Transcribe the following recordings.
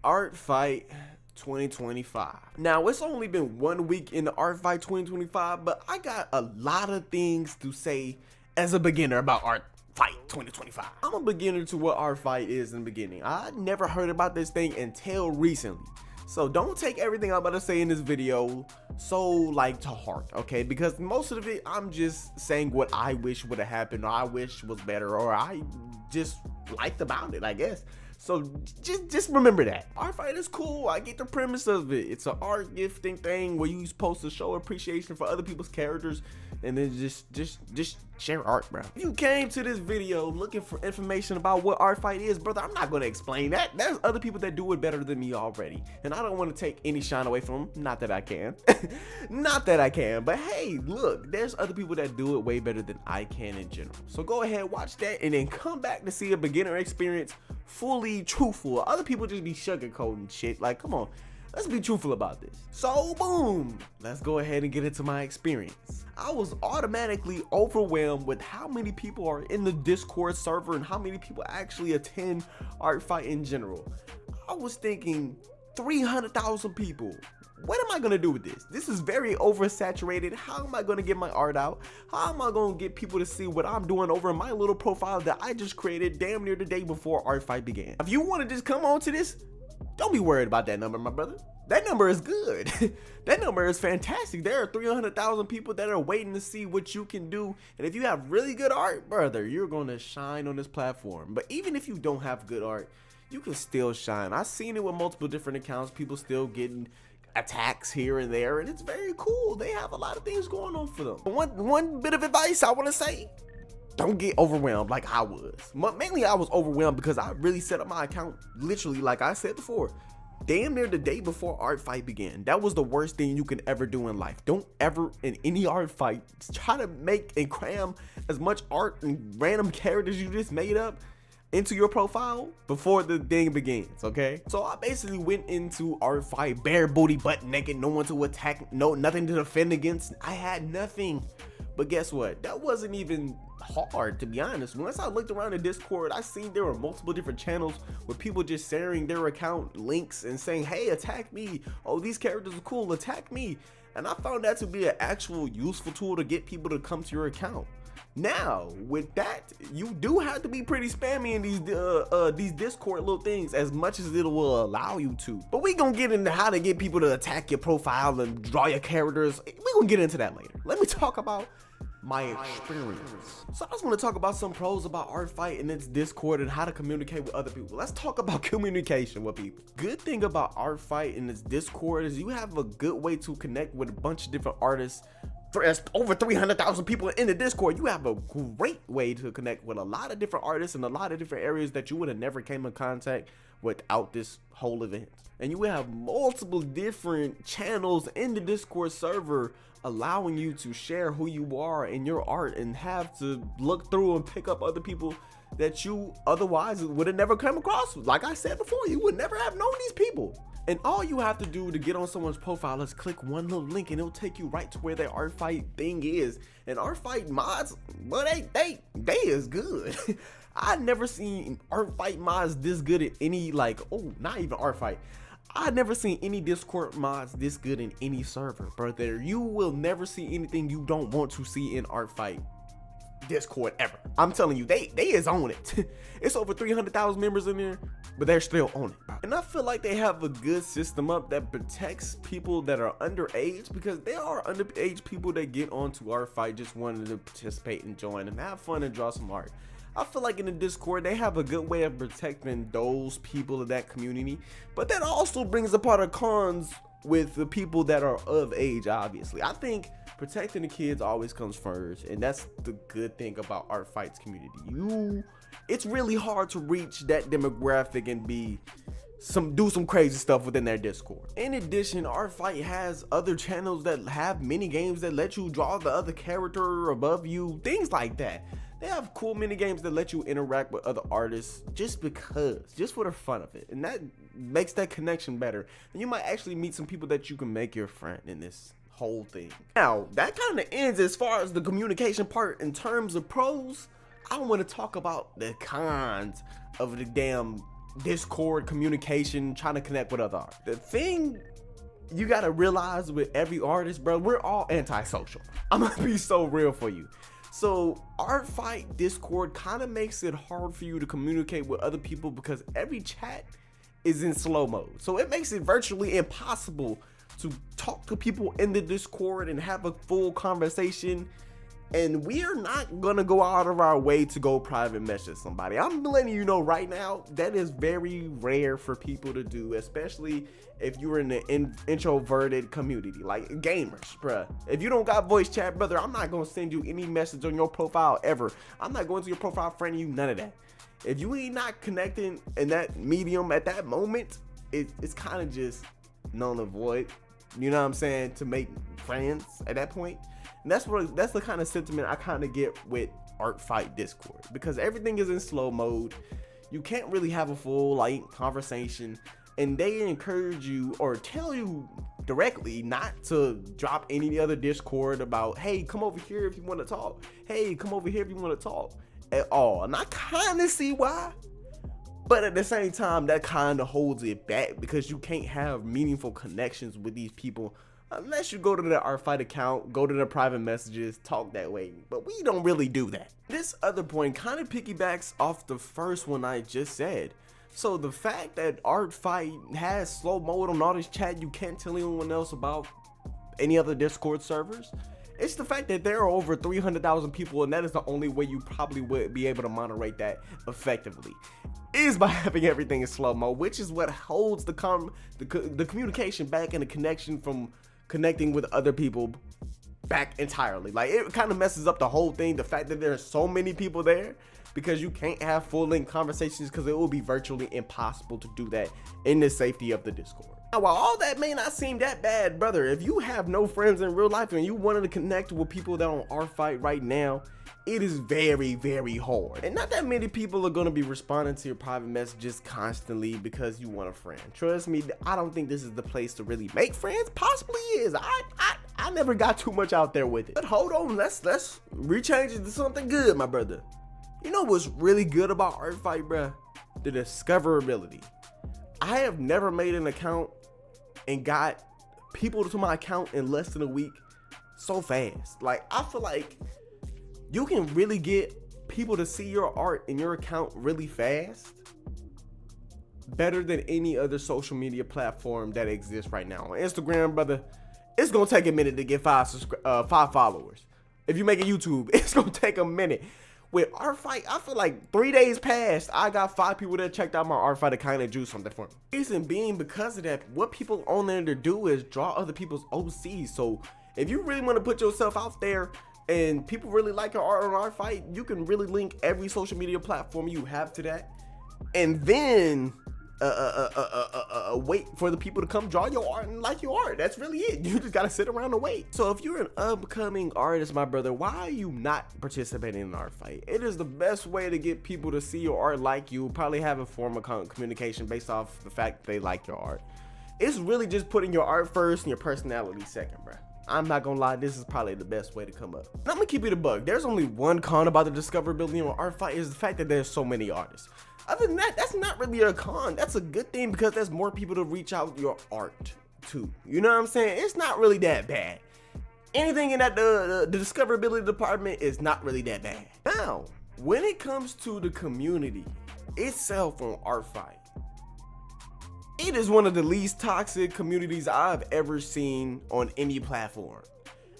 Artfight 2025. Now, it's only been 1 week in the Artfight 2025, but I got a lot of things to say as a beginner about Artfight 2025. I'm a beginner to what Artfight is in the beginning. I never heard about this thing until recently. So don't take everything I'm about to say in this video so to heart, okay? Because most of it, I'm just saying what I wish would have happened, or I wish was better, or I just liked about it, I guess. So just remember that. Artfight is cool. I get the premise of it. It's an art gifting thing where you're supposed to show appreciation for other people's characters and then just share art, bro. If you came to this video looking for information about what Artfight is, brother, I'm not gonna explain that. There's other people that do it better than me already. And I don't want to take any shine away from them. Not that I can. Not that I can. But hey, look, there's other people that do it way better than I can in general. So go ahead, watch that, and then come back to see a beginner experience fully truthful. Other people just be sugarcoating shit. Like, come on, let's be truthful about this. So boom, let's go ahead and get into my experience. I was automatically overwhelmed with how many people are in the Discord server and how many people actually attend Artfight in general. I was thinking 300,000 people. What am I gonna do with this? This is very oversaturated. How am I gonna get my art out? How am I gonna get people to see what I'm doing over in my little profile that I just created damn near the day before Artfight began? If you wanna just come on to this, don't be worried about that number, my brother. That number is good. That number is fantastic. There are 300,000 people that are waiting to see what you can do. And if you have really good art, brother, you're gonna shine on this platform. But even if you don't have good art, you can still shine. I've seen it with multiple different accounts. People still getting attacks here and there, and it's very cool. They have a lot of things going on for them. One bit of advice I want to say: don't get overwhelmed like I was. Mainly I was overwhelmed because I really set up my account literally, like I said before, damn near the day before Artfight began. That was the worst thing you can ever do in life. Don't ever in any Artfight try to make and cram as much art and random characters you just made up into your profile before the thing begins, okay? So I basically went into Artfight bare booty, butt naked, no one to attack, nothing to defend against. I had nothing. But guess what? That wasn't even hard, to be honest. Once I looked around the Discord, I seen there were multiple different channels with people just sharing their account links and saying, hey, attack me. Oh, these characters are cool, attack me. And I found that to be an actual useful tool to get people to come to your account. Now, with that, you do have to be pretty spammy in these Discord little things as much as it will allow you to. But we gonna get into how to get people to attack your profile and draw your characters. We gonna get into that later. Let me talk about my experience. So I just want to talk about some pros about Artfight and its Discord and how to communicate with other people. Let's talk about communication with people. Good thing about Artfight and its Discord is you have a good way to connect with a bunch of different artists. There's over 300,000 people in the Discord. You have a great way to connect with a lot of different artists in a lot of different areas that you would have never came in contact without this whole event. And you have multiple different channels in the Discord server allowing you to share who you are and your art and have to look through and pick up other people that you otherwise would have never come across. Like I said before, you would never have known these people. And all you have to do to get on someone's profile is click one little link and it'll take you right to where their Artfight thing is. And Artfight mods, well, they is good. I've never seen Artfight mods this good at any, not even Artfight. I've never seen any Discord mods this good in any server, brother. You will never see anything you don't want to see in Artfight Discord ever. I'm telling you, they is on it. It's over 300,000 members in there, but they're still on it. And I feel like they have a good system up that protects people that are underage, because there are underage people that get onto Artfight just wanting to participate and join and have fun and draw some art. I feel like in the Discord, they have a good way of protecting those people of that community, but that also brings a part of cons with the people that are of age, obviously. I think protecting the kids always comes first, and that's the good thing about Artfight's community. It's really hard to reach that demographic and do some crazy stuff within their Discord. In addition, Artfight has other channels that have mini games that let you draw the other character above you, things like that. They have cool mini games that let you interact with other artists just for the fun of it, and that makes that connection better. And you might actually meet some people that you can make your friend in this whole thing. Now, that kind of ends as far as the communication part. In terms of pros, I want to talk about the cons of the damn Discord communication, trying to connect with other artists. The thing you gotta realize with every artist, bro, we're all antisocial. I'm gonna be so real for you. So Artfight Discord kind of makes it hard for you to communicate with other people because every chat is in slow mode. So it makes it virtually impossible to talk to people in the Discord and have a full conversation. And we are not gonna go out of our way to go private message somebody. I'm letting you know right now, that is very rare for people to do, especially if you're in the introverted community, like gamers, bruh. If you don't got voice chat, brother, I'm not gonna send you any message on your profile ever. I'm not going to your profile, friend you, none of that. If you ain't not connecting in that medium at that moment, it's kind of just null and void. You know what I'm saying? To make friends at that point. And that's the kind of sentiment I kind of get with Artfight Discord, because everything is in slow mode. You can't really have a full like conversation, and they encourage you or tell you directly not to drop any other Discord about, hey, come over here if you want to talk. Hey, come over here if you want to talk at all. And I kind of see why, but at the same time, that kind of holds it back because you can't have meaningful connections with these people unless you go to the Artfight account, go to the private messages, talk that way. But we don't really do that. This other point kind of piggybacks off the first one I just said. So the fact that Artfight has slow mode on all this chat, you can't tell anyone else about any other Discord servers. It's the fact that there are over 300,000 people, and that is the only way you probably would be able to moderate that effectively, is by having everything in slow mode, which is what holds the communication back and the connection from connecting with other people back entirely. Like, it kind of messes up the whole thing, the fact that there are so many people there, because you can't have full-length conversations because it will be virtually impossible to do that in the safety of the Discord. Now, while all that may not seem that bad, brother, if you have no friends in real life and you wanted to connect with people that are on Artfight right now, it is very, very hard. And not that many people are going to be responding to your private messages constantly because you want a friend. Trust me, I don't think this is the place to really make friends. Possibly is. I never got too much out there with it. But hold on, let's rechange it to something good, my brother. You know what's really good about Artfight, bruh? The discoverability. I have never made an account and got people to my account in less than a week so fast. Like, I feel like you can really get people to see your art in your account really fast, better than any other social media platform that exists right now. On Instagram, brother, it's gonna take a minute to get five followers. If you make a YouTube, it's gonna take a minute. With Artfight, I feel like 3 days passed, I got 5 people that checked out my Artfight to kind of do something for me. Reason being, because of that, what people on there to do is draw other people's OCs. So if you really want to put yourself out there and people really like your art on Artfight, you can really link every social media platform you have to that, and then wait for the people to come draw your art and like your art. That's really it. You just gotta sit around and wait. So if you're an upcoming artist, my brother, why are you not participating in Artfight? It is the best way to get people to see your art, like you, probably have a form of communication based off the fact that they like your art. It's really just putting your art first and your personality second, bro. I'm not gonna lie, this is probably the best way to come up. And I'm gonna keep it a bug. There's only one con about the discoverability on Artfight, is the fact that there's so many artists. Other than that, that's not really a con. That's a good thing because there's more people to reach out your art to. You know what I'm saying? It's not really that bad. Anything in that the discoverability department is not really that bad. Now, when it comes to the community itself on Artfight, it is one of the least toxic communities I've ever seen on any platform.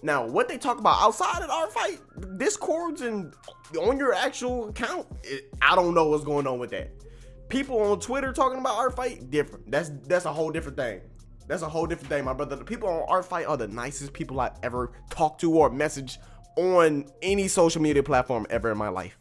Now, what they talk about outside of Artfight, Discords and on your actual account, I don't know what's going on with that. People on Twitter talking about Artfight, different. That's a whole different thing. That's a whole different thing, my brother. The people on Artfight are the nicest people I've ever talked to or messaged on any social media platform ever in my life.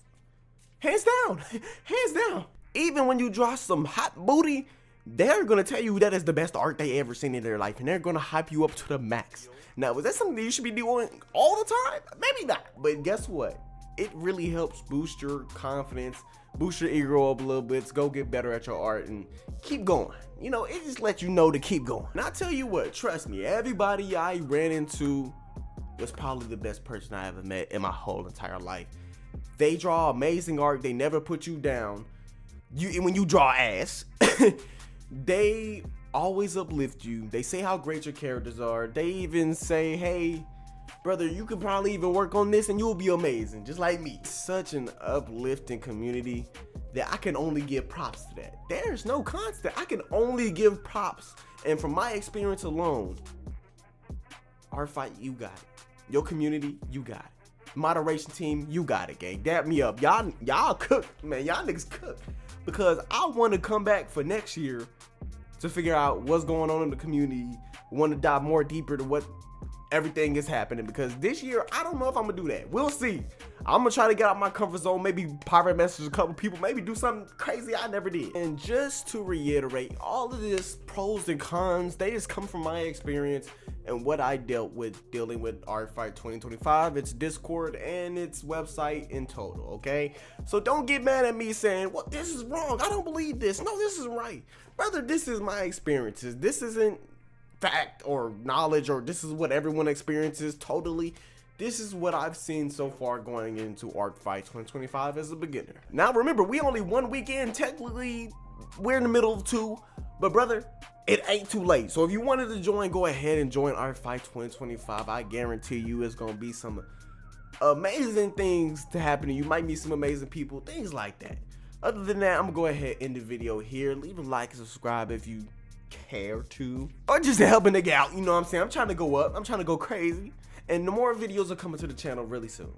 Hands down, hands down. Even when you draw some hot booty, they're gonna tell you that is the best art they ever seen in their life, and they're gonna hype you up to the max. Now, is that something that you should be doing all the time? Maybe not, but guess what? It really helps boost your confidence, boost your ego up a little bit, to go get better at your art and keep going. You know, it just lets you know to keep going. And I tell you what, trust me, everybody I ran into was probably the best person I ever met in my whole entire life. They draw amazing art. They never put you down. when you draw ass, they always uplift you. They say how great your characters are. They even say, hey, brother, you could probably even work on this and you'll be amazing, just like me. Such an uplifting community that I can only give props to that. There's no constant. I can only give props. And from my experience alone, Artfight, you got it. Your community, you got it. Moderation team, you got it, gang. Dab me up. Y'all cook, man. Y'all niggas cook. Because I want to come back for next year to figure out what's going on in the community. Want to dive more deeper to what everything is happening, because this year I don't know if I'm gonna do that. We'll see. I'm gonna try to get out my comfort zone, maybe private message a couple people, maybe do something crazy I never did. And just to reiterate, all of this pros and cons, they just come from my experience and what I dealt with dealing with Artfight 2025, its Discord and its website in total, okay? So don't get mad at me saying, well, this is wrong, I don't believe this. No, this is right. Brother, this is my experiences. This isn't fact or knowledge, or this is what everyone experiences totally. This is what I've seen so far going into Artfight 2025 as a beginner. Now remember, we only 1 weekend, technically we're in the middle of 2, but brother, it ain't too late. So if you wanted to join, go ahead and join Artfight 2025. I guarantee you it's gonna be some amazing things to happen to you. Might meet some amazing people, things like that. Other than that, I'm gonna go ahead and end the video here. Leave a like and subscribe if you care to, or just to help a nigga out, you know what I'm saying? I'm trying to go up, I'm trying to go crazy, and the more videos are coming to the channel really soon.